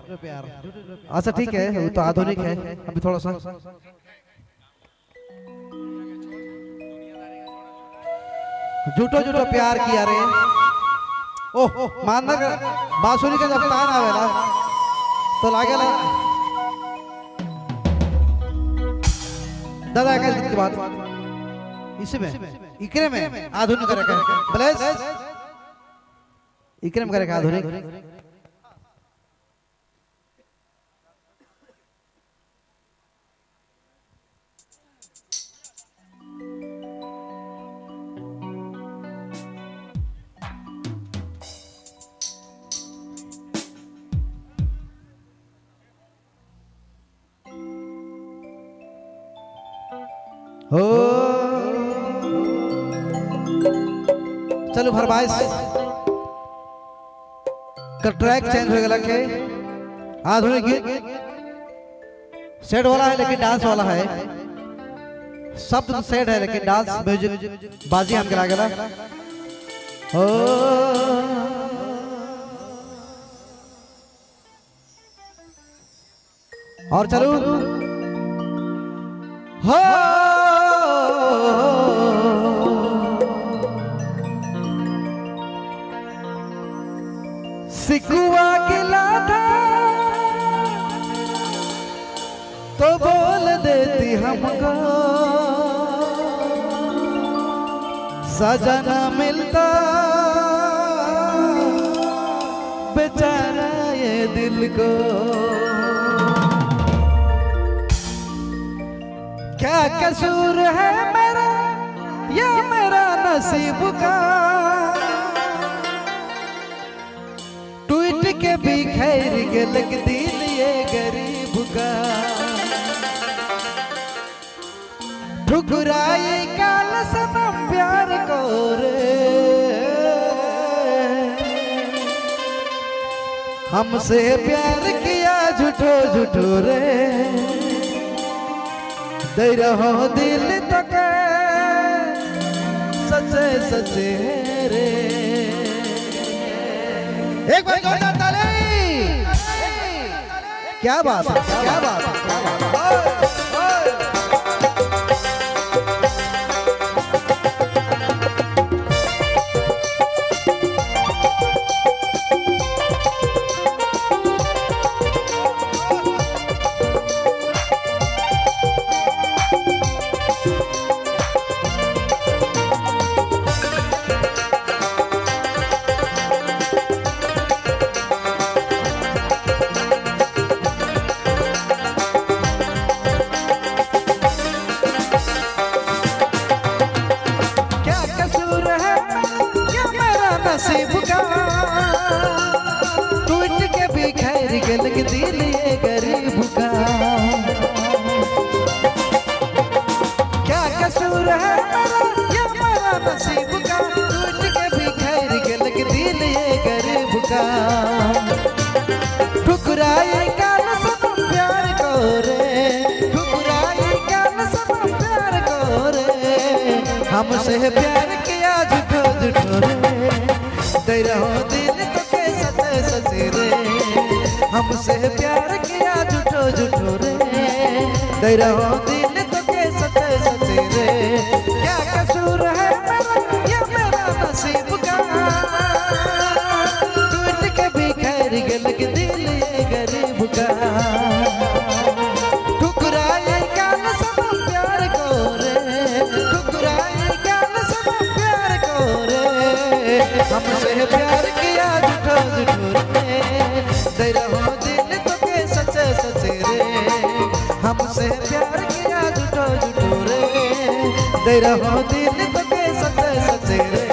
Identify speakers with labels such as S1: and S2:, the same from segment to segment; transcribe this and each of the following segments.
S1: अच्छा ठीक है, वो तो आधुनिक है। अभी थोड़ा सा झूठो झूठो प्यार किया रे। ओह मानना बांसुरी का जब तान आवेला तो लागे ला दादा के बाद इसमें इकरे में आधुनिक करे प्लस इकरे में करे आधुनिक। हो चलो फरमाइश का ट्रैक चेंज हो गया के आधुनिक गीत सेट वाला है लेकिन डांस वाला है। शब्द सेट है लेकिन डांस म्यूजिक बाजी हम गिरा गया। हो और चलो हो सिकुआ गिला था तो बोल देती हमको सजना मिलता बेचारा ये दिल को। क्या कसूर है मेरा या मेरा नसीब का, टूट के भी खैर के लग दिल ये गरीब का। ठुकराई काल सनम प्यार को रे, हमसे प्यार किया झूठो झूठो रे, दे रहो दिल तक सच्चे सच्चे रे। एक बार जोरदार ताली। क्या बात है, क्या बात है, क्या बात है। नसीब का, टूट के भी खैर के लग दिल ये गरीब का। क्या कसूर है मेरा या मेरा नसीब का, टूट के भी खैर के लग दिल ये गरीब का। ठुकराई काल सनम प्यार को रे, ठुकराई काल सनम प्यार को रे, हमसे प्यार किया झूठो झूठो रे, दे रहो दिल तो के सच्चे सच्चे रे, हमसे प्यार किया झूठो झूठो रे, दे रहो दिल तो के सच्चे सच्चे रे। क्या कसूर है मेरा या मेरा नसीब का, टूट के भी खैर के लग दिल ये गरीब का। ठुकराई काल सनम प्यार को रे, ठुकराई काल सनम प्यार को रे, हमसे प्यार किया झूठो झूठो रे, दे रहो दिल तो के सच्चे सच्चे रे, हमसे प्यार किया झूठो झूठो रे, दे रहो दिल तो के सच्चे सच्चे रे।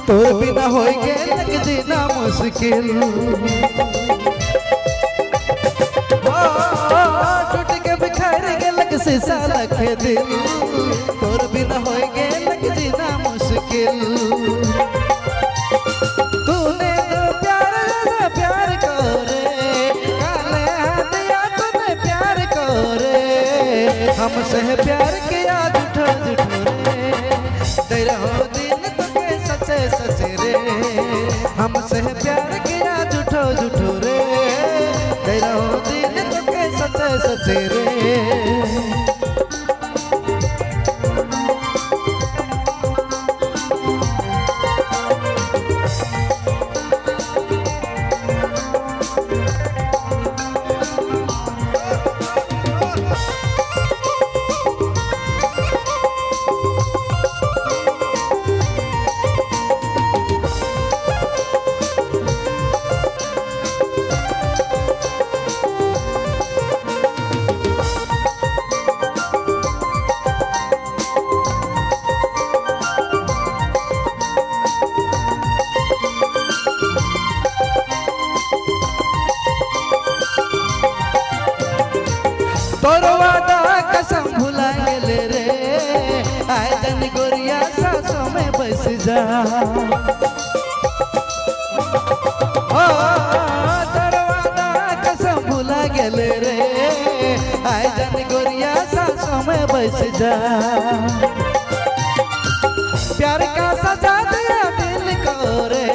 S1: तोर बिना होई के लग जीना मुश्किल टूट के बिखर गेलक शीशा लखे दिल तोर बिना हो गेलक जीना मुश्किल तूने तो प्यार करे काले दिया तूने प्यार करे हमसे प्यार किया झूठो झूठो रे तेरा हो दिन तुके सच्चे सच्चे रे हमसे प्यार किया झूठो झूठो रे तेरा हो दिन तुके सच्चे सच्चे रे तोर वादा कसम भुला गेले रे आय जन गोरिया सासों में बस जा ओ तोर वादा कसम भुला गेले रे आय जन गोरिया सासों में बस जा प्यार का सजा दिया दिल को रे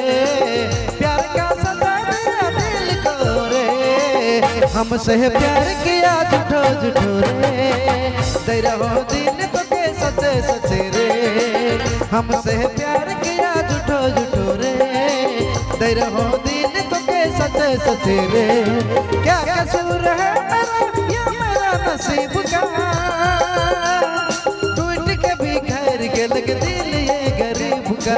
S1: प्यार का सजा दिया दिल को रे हमसे प्यार किया झूठो झूठो रे तेरा हो दिन तुके सच्चे सच्चे रे हमसे प्यार किया झूठो झूठो रे तेरा हो दिन तुके सच्चे सच्चे रे क्या कसूर है मेरा या मेरा नसीब का टूट के बिखर के लग दिल ये गरीब का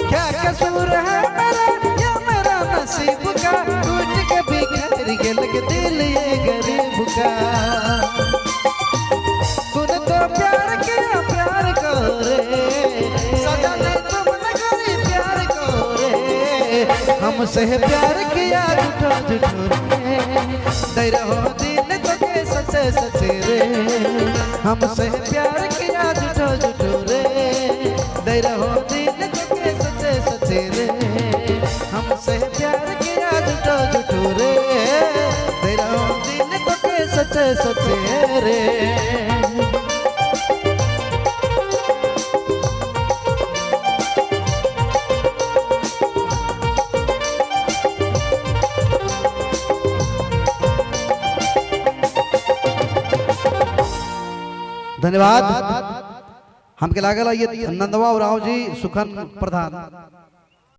S1: क्या कसूर है मेरा नसीब का टूट के बिखर के लग दिल ये गरीब का तूने तो प्यार किया प्यार को रे सजा दे तुमने करी प्यार को रे हमसे प्यार किया झूठो झूठो रे तेरा हो दिन तुके सच्चे सच्चे रे हमसे प्यार किया झूठो झूठो रे तेरा हो दिन तुके सच्चे सच्चे रे हमसे प्यार किया झूठो झूठो रे तेरा हो दिन तुके सच्चे सच्चे रे धन्यवाद हमके लागल ये नंदवा उराव जी सुखन प्रधान